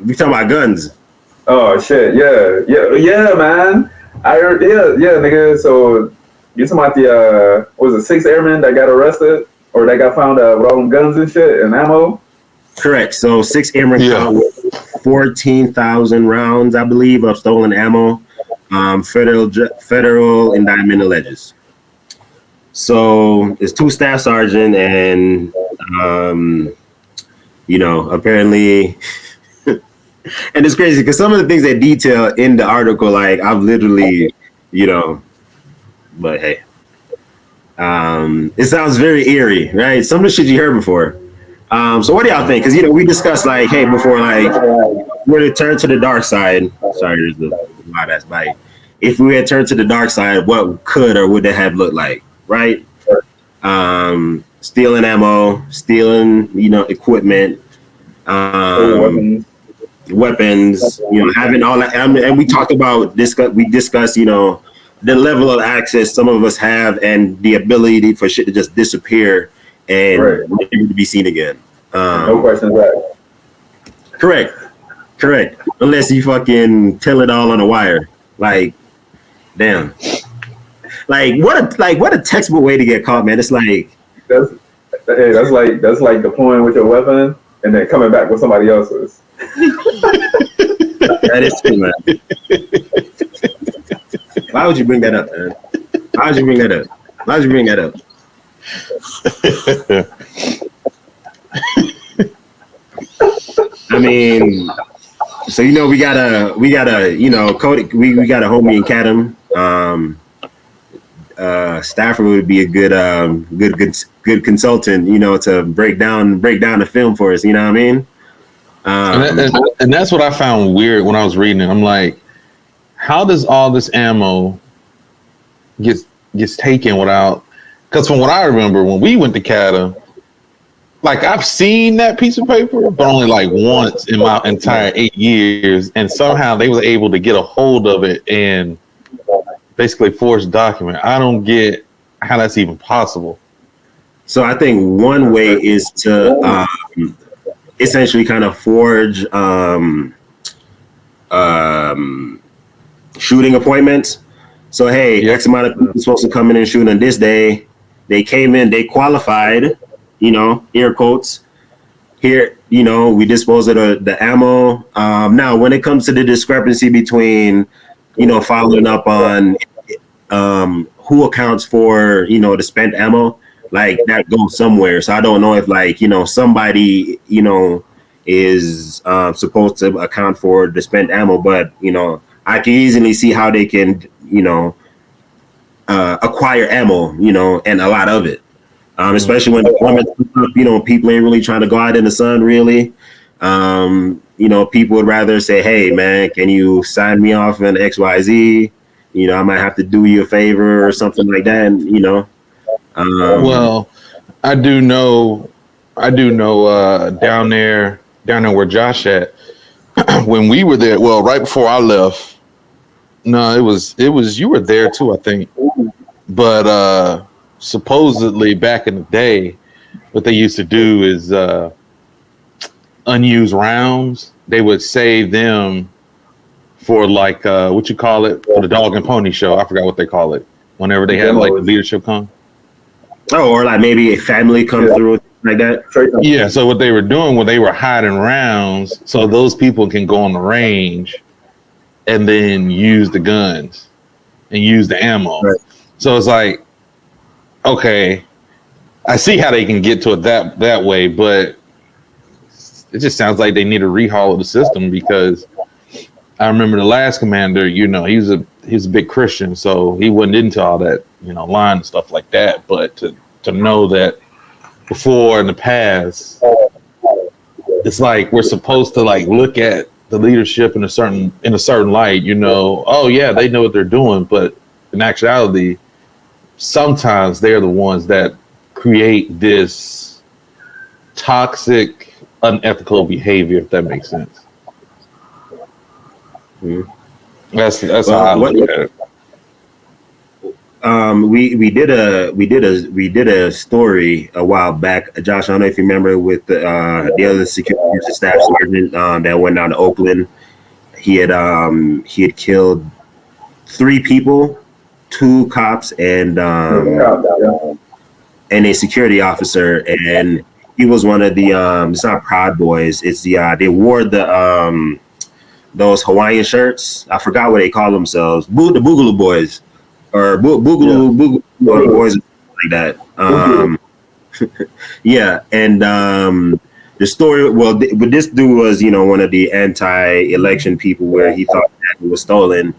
We talking about guns. Oh shit! Yeah, man. I heard. Yeah, nigga. So you talking about the what was it 6 airmen that got arrested or that got found with all them guns and shit and ammo? Correct. So 6 airmen caught with 14,000 rounds, I believe, of stolen ammo. Federal indictment alleges. So it's 2 staff sergeant and apparently. And it's crazy because some of the things they detail in the article, like I've literally, but hey, it sounds very eerie, right? Some of the shit you heard before. So what do y'all think? Because we discussed like, hey, before like we're to turn to the dark side. Sorry, there's the loud ass bite. If we had turned to the dark side, what could or would it have looked like, right? Stealing ammo, stealing, equipment. Weapons, having all that, and we talked about this. We discussed, the level of access some of us have, and the ability for shit to just disappear and never to be seen again. No questions asked. Correct. Unless you fucking tell it all on a wire, like, damn. Like what a textbook way to get caught, man. It's like that's like deploying with your weapon and then coming back with somebody else's. That is true, man. Why would you bring that up, man? Why would you bring that up? I mean, so we got a Cody, we got a homie in Cadam. Stafford would be a good consultant, to break down the film for us. You know what I mean? And that's what I found weird when I was reading it. I'm like, how does all this ammo gets taken without? Because from what I remember, when we went to Cata, like I've seen that piece of paper, but only like once in my entire 8 years, and somehow they were able to get a hold of it and basically forged document. I don't get how that's even possible. So I think one way is to essentially kind of forge shooting appointments. So hey, X amount of people supposed to come in and shoot on this day. They came in, they qualified, air quotes. Here, we dispose of the ammo. Now, when it comes to the discrepancy between, following up on who accounts for, the spent ammo, like that goes somewhere. So I don't know if like, somebody, is supposed to account for the spent ammo, but, I can easily see how they can, acquire ammo, and a lot of it. Especially when people ain't really trying to go out in the sun, really. People would rather say, hey, man, can you sign me off on XYZ? I might have to do you a favor or something like that, well, I do know down there where Josh at, when we were there, well, right before I left, no, it was you were there too, I think. But supposedly back in the day, what they used to do is unused rounds, they would save them for like what you call it, for the dog and pony show. I forgot what they call it. Whenever they had like the leadership come. Oh, or like maybe a family come through like that. Yeah. So what they were doing when they were hiding rounds, so those people can go on the range and then use the guns and use the ammo. Right. So it's like, okay, I see how they can get to it that way, but it just sounds like they need to rehaul the system, because I remember the last commander, he was a big Christian, so he wasn't into all that, line and stuff like that. But to know that before in the past, it's like we're supposed to like look at the leadership in a certain light, oh yeah, they know what they're doing, but in actuality, sometimes they're the ones that create this toxic, unethical behavior, if that makes sense. Mm-hmm. That's how I look at it. we did a story a while back, Josh. I don't know if you remember with the other security staff sergeant that went down to Oakland. He had killed 3 people, 2 cops, and a security officer, and he was one of the it's not Proud Boys. It's they wore the those Hawaiian shirts. I forgot what they call themselves. The Boogaloo Boys or Boogaloo Boys like that. Yeah, and the story. Well, but this dude was one of the anti-election people where he thought that it was stolen.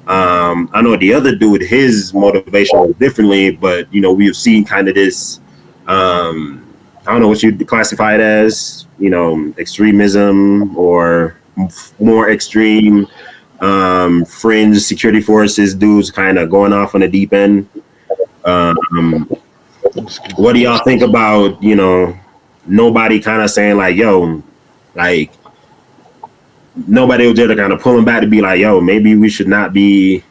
I know the other dude, his motivation was differently, but we've seen kind of this. I don't know what you'd classify it as, extremism or more extreme fringe security forces dudes kind of going off on the deep end. What do y'all think about, nobody kind of saying like, yo, like nobody was there to kind of pull him back to be like, yo, maybe we should not be,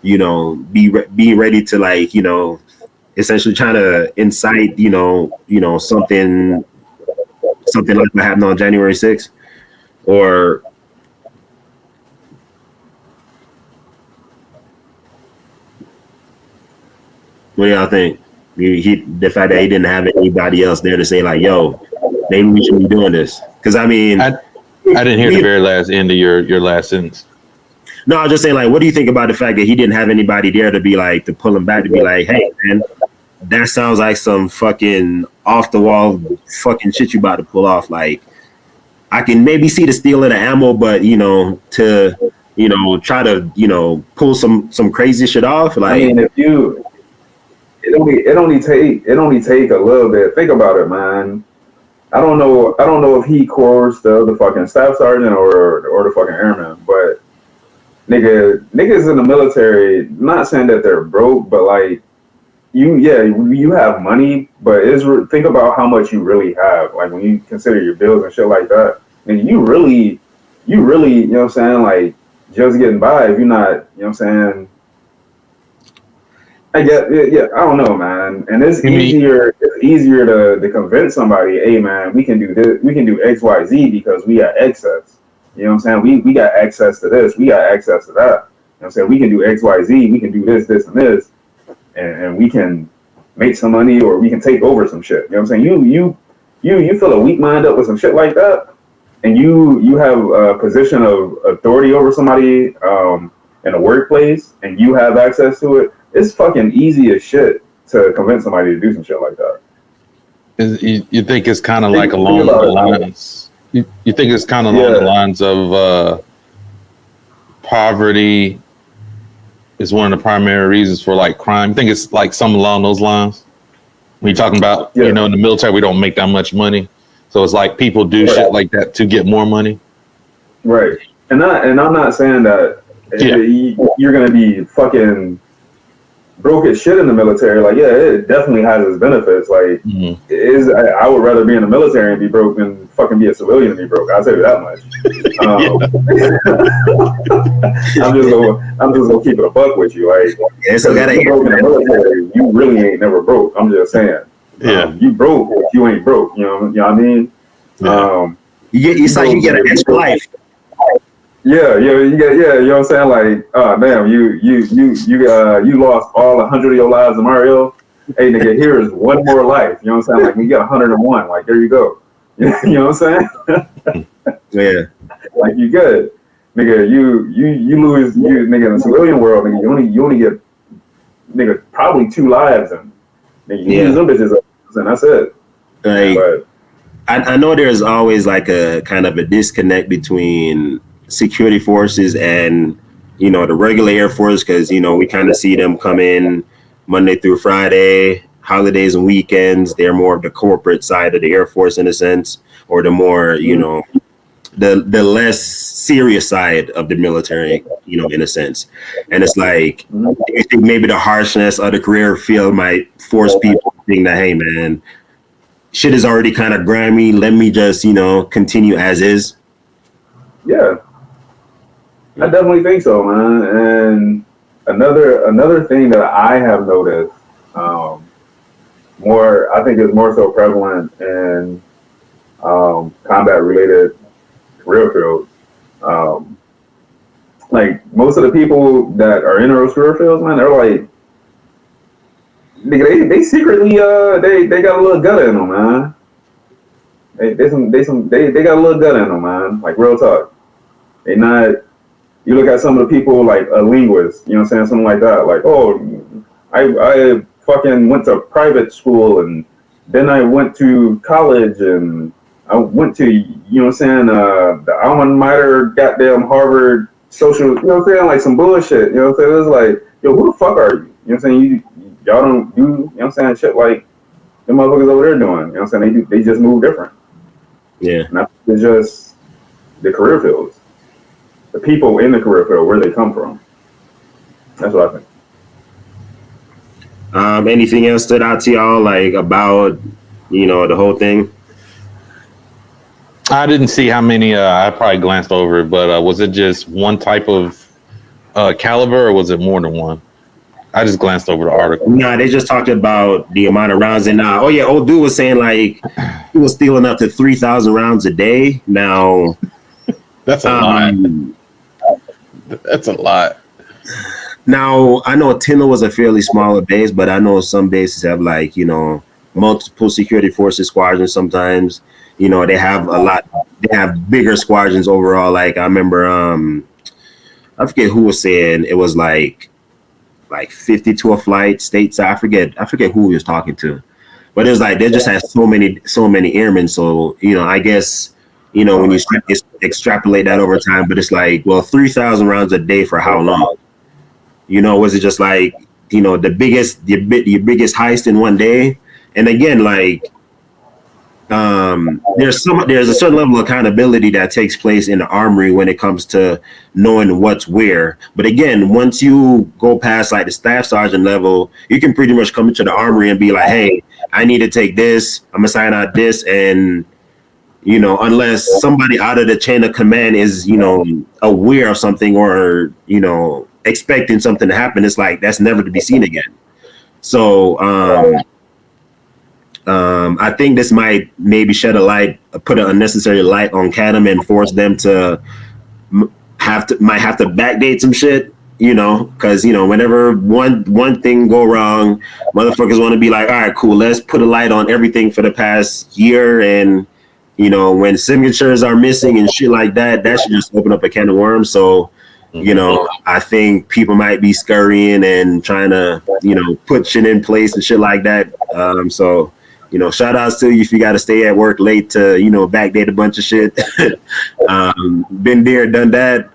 be ready to like, essentially trying to incite, something like what happened on January 6th, or what do y'all think? The fact that he didn't have anybody else there to say like, yo, maybe we should be doing this. Because I mean, I didn't hear the very last end of your last sentence. No, I was just saying, like, what do you think about the fact that he didn't have anybody there to be like, to pull him back, to be like, hey, man, that sounds like some fucking off the wall fucking shit you about to pull off. Like, I can maybe see the stealing of ammo, but to try to pull some crazy shit off. Like, I mean, if you, it only take a little bit. Think about it, man. I don't know if he coerced the fucking staff sergeant or the fucking airman, but niggas in the military, not saying that they're broke, but like you have money, but think about how much you really have. Like when you consider your bills and shit like that, and you really, you know what I'm saying, like just getting by if you're not, you know what I'm saying. I get, yeah, I don't know, man. And it's easier to convince somebody, hey man, we can do this, we can do X, Y, Z because we got access. You know what I'm saying? We got access to this, we got access to that. You know what I'm saying? We can do X, Y, Z, we can do this, this, and this, and we can make some money or we can take over some shit. You know what I'm saying? You fill a weak mind up with some shit like that, and you have a position of authority over somebody in a workplace, and you have access to it. It's fucking easy as shit to convince somebody to do some shit like that. You think it's kind of like along the lines? You think it's kind of along the lines of poverty is one of the primary reasons for like crime? You think it's like something along those lines? When you're talking about, in the military, we don't make that much money, so it's like people do shit like that to get more money. Right, and I'm not saying that you're gonna be fucking broke as shit in the military. Like, yeah, it definitely has its benefits. Like, I would rather be in the military and be broke than fucking be a civilian and be broke. I'll tell you that much. I'm just gonna keep it a buck with you. Like, so you broke in the military, you really ain't never broke. I'm just saying. You broke, but you ain't broke. You know what I mean? It's like you get an extra life. Yeah, you know what I'm saying? Like, damn, you lost all 100 of your lives in Mario. Hey, nigga, here is one more life. You know what I'm saying? Like, we got 101. Like, there you go. You know what I'm saying? Yeah. Like, you good, nigga. You lose, nigga, in the civilian world, nigga. You only get, nigga, probably 2 lives, and nigga, you lose them bitches, and that's it. Like, but I know there's always like a kind of a disconnect between security forces and the regular Air Force, because we kind of see them come in Monday through Friday, holidays and weekends. They're more of the corporate side of the Air Force in a sense, or the more the less serious side of the military, in a sense. And it's like, I think maybe the harshness of the career field might force people to think that, hey man, shit is already kind of grimy, let me just continue as is. Yeah, I definitely think so, man. And Another thing that I have noticed, I think is more so prevalent in combat related career fields. Like most of the people that are in those career fields, man, they're like, they secretly they got a little gut in them, man. They got a little gut in them, man. Like real talk. They not. You look at some of the people like a linguist, you know what I'm saying, something like that. Like, oh, I fucking went to private school and then I went to college and I went to, you know what I'm saying, the alma mater, goddamn Harvard social, you know what I'm saying, like some bullshit, you know what I'm saying? It's like, yo, who the fuck are you? You know what I'm saying? Y'all don't do, you know what I'm saying, shit like the motherfuckers over there doing, you know what I'm saying? They just move different. Yeah. Not just the career fields. The people in the career field, where they come from. That's what I think. Anything else stood out to y'all, like about, you know, the whole thing? I didn't see how many. I probably glanced over it, but was it just one type of caliber, or was it more than one? I just glanced over the article. Nah, they just talked about the amount of rounds, and old dude was saying like he was stealing up to 3,000 rounds a day. Now, that's a lot. That's a lot. Now, I know Tindle was a fairly smaller base, but I know some bases have like, you know, multiple security forces squadrons sometimes. You know, they have they have bigger squadrons overall. Like I remember I forget who was saying it was like 52 a flight stateside. I forget who he was talking to. But it was like they just had so many airmen. So, you know, I guess, you know, when you extrapolate that over time, but it's like, well, 3,000 rounds a day for how long? You know, was it just like, you know, your biggest heist in one day? And again, like, there's a certain level of accountability that takes place in the armory when it comes to knowing what's where. But again, once you go past like the staff sergeant level, you can pretty much come into the armory and be like, hey, I need to take this, I'm gonna sign out this, and you know, unless somebody out of the chain of command is, you know, aware of something or, you know, expecting something to happen, it's like that's never to be seen again. So I think this might maybe put an unnecessary light on Cadam and force them to might have to backdate some shit, you know, because, you know, whenever one thing go wrong, motherfuckers want to be like, all right, cool, let's put a light on everything for the past year. And, you know, when signatures are missing and shit like that, that should just open up a can of worms. So, you know, I think people might be scurrying and trying to, you know, put shit in place and shit like that. So, you know, shout outs to you if you got to stay at work late to, you know, backdate a bunch of shit. Been there, done that.